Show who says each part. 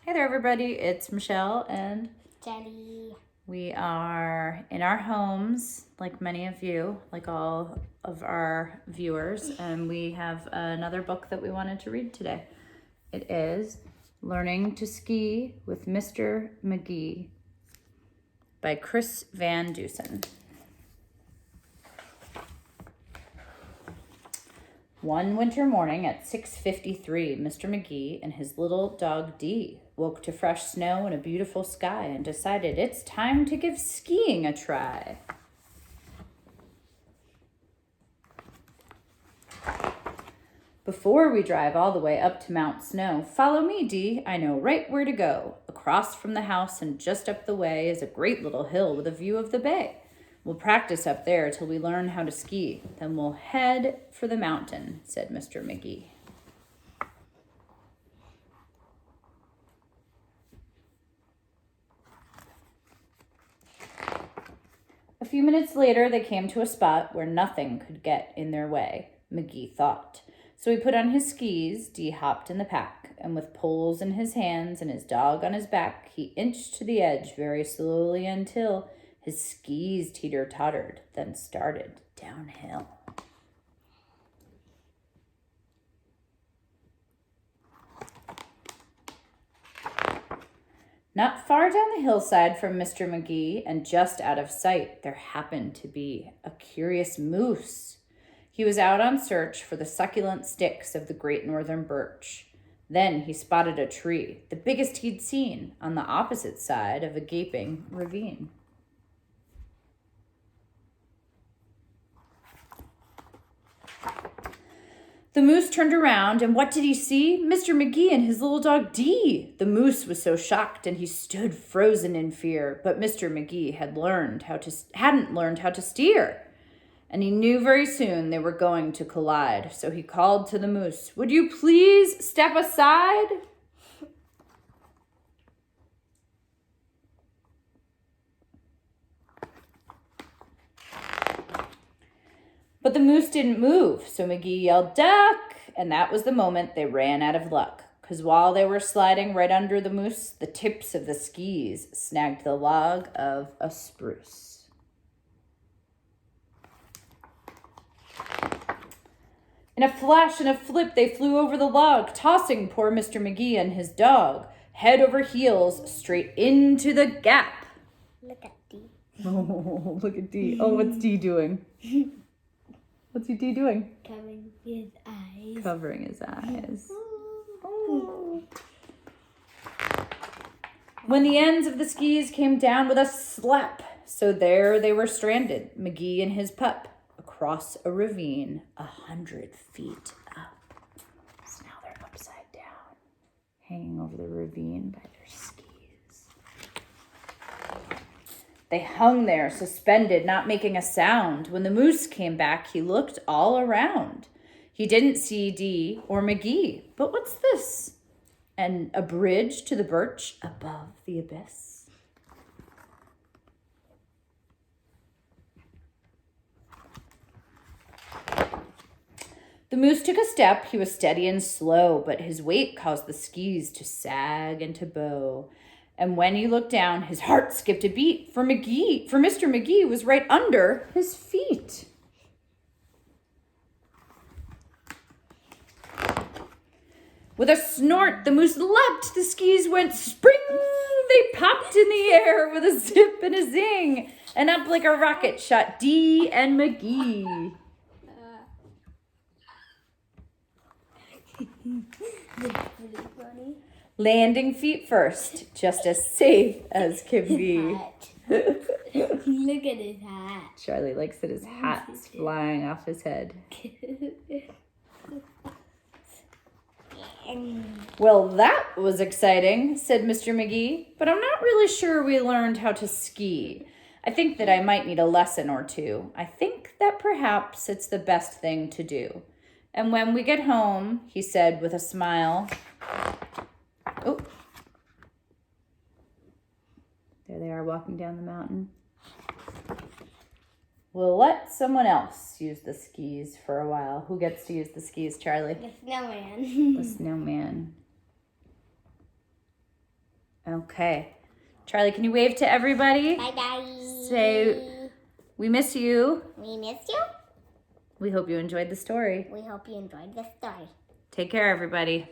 Speaker 1: Hey there, everybody. It's Michelle and
Speaker 2: Charlie.
Speaker 1: we are in our homes, like many of you, like all of our viewers, and we have another book that we wanted to read today. It is Learning to Ski with Mr. Magee by Chris Van Dusen. One winter morning at 6:53, Mr. Magee and his little dog Dee woke to fresh snow and a beautiful sky and decided it's time to give skiing a try. Before we drive all the way up to Mount Snow, follow me, Dee. I know right where to go. Across from the house and just up the way is a great little hill with a view of the bay. We'll practice up there till we learn how to ski. Then we'll head for the mountain, said Mr. Magee. A few minutes later, they came to a spot where nothing could get in their way, Magee thought. So he put on his skis, Dee hopped in the pack, and with poles in his hands and his dog on his back, he inched to the edge very slowly until his skis teeter-tottered, then started downhill. Not far down the hillside from Mr. Magee and just out of sight, there happened to be a curious moose. He was out on search for the succulent sticks of the great northern birch. Then he spotted a tree, the biggest he'd seen, on the opposite side of a gaping ravine. The moose turned around, and what did he see? Mr. Magee and his little dog Dee. The moose was so shocked, and he stood frozen in fear. But Mr. Magee hadn't learned how to steer, and he knew very soon they were going to collide. So he called to the moose, "Would you please step aside?" But the moose didn't move, so Magee yelled, "Duck!" And that was the moment they ran out of luck, because while they were sliding right under the moose, the tips of the skis snagged the log of a spruce. In a flash and a flip, they flew over the log, tossing poor Mr. Magee and his dog, head over heels, straight into the gap.
Speaker 2: Look at Dee.
Speaker 1: Oh, look at Dee. Oh, what's Dee doing? What's Dee doing?
Speaker 2: Covering his eyes.
Speaker 1: Covering his eyes. Oh. When the ends of the skis came down with a slap, so there they were stranded, Magee and his pup, across a ravine 100 feet up. So now they're upside down, hanging over the ravine by their skis. They hung there, suspended, not making a sound. When the moose came back, he looked all around. He didn't see Dee or Magee. But what's this? And a bridge to the birch above the abyss. The moose took a step. He was steady and slow, but his weight caused the skis to sag and to bow. And when he looked down, his heart skipped a beat, for Mr. Magee was right under his feet. With a snort, the moose leapt. The skis went spring. They popped in the air with a zip and a zing. And up like a rocket shot Dee and Magee.
Speaker 2: That's really funny.
Speaker 1: Landing feet first, just as safe as can be.
Speaker 2: Look at his hat.
Speaker 1: Charlie likes that his hat's flying off his head. Well, that was exciting, said Mr. Magee, but I'm not really sure we learned how to ski. I think that I might need a lesson or two. I think that perhaps it's the best thing to do. And when we get home, he said with a smile. Oh, there they are walking down the mountain. We'll let someone else use the skis for a while. Who gets to use the skis, Charlie?
Speaker 2: The snowman.
Speaker 1: The snowman. Okay. Charlie, can you wave to everybody?
Speaker 2: Bye-bye.
Speaker 1: Say, we miss you.
Speaker 2: We missed you.
Speaker 1: We hope you enjoyed the story.
Speaker 2: We hope you enjoyed the story.
Speaker 1: Take care, everybody.